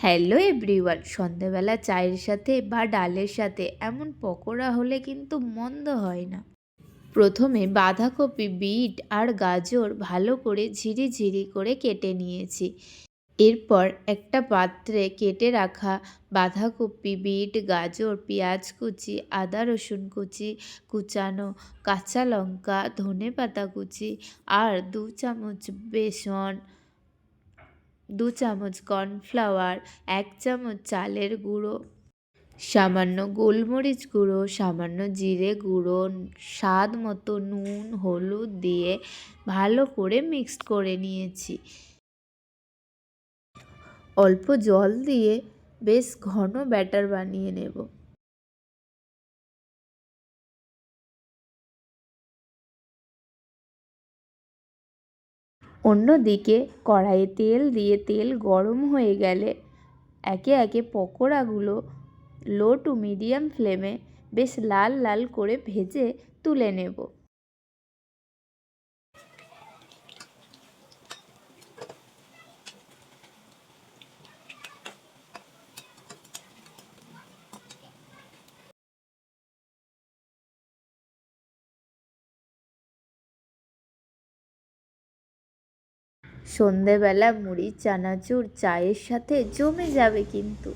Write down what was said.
Hello everyone, সন্ধেবেলা চায়ের সাথে বা ডালের সাথে এমন পকোড়া হলে কিন্তু মন্দ হয় না। প্রথমে বাঁধাকপি, বিট আর গাজর ভালো করে ঝিরি করে কেটে নিয়েছি। এরপর একটা পাত্রে কেটে রাখা বাঁধাকপি, বিট, গাজর, পেঁয়াজ কুচি, আদা রসুন কুচি, কুচানো কাঁচা লঙ্কা, ধনেপাতা কুচি আর 2 চামচ বেসন, 2 চামচ কর্নফ্লাওয়ার, 1 চামচ চালের গুঁড়ো, সামান্য গোলমরিচ গুঁড়ো, সামান্য জিরে গুঁড়ো, স্বাদ মতো নুন, হলুদ দিয়ে ভালো করে মিক্সড করে নিয়েছি। অল্প জল দিয়ে বেশ ঘন ব্যাটার বানিয়ে নেব। অন্যদিকে কড়াইয়ে তেল দিয়ে তেল গরম হয়ে গেলে একে একে পকোড়াগুলো লো টু মিডিয়াম ফ্লেমে বেশ লাল লাল করে ভেজে তুলে নেব। সন্ধেবেলা মুড়ি চানাচুর চায়ের সাথে জমে যাবে কিন্তু।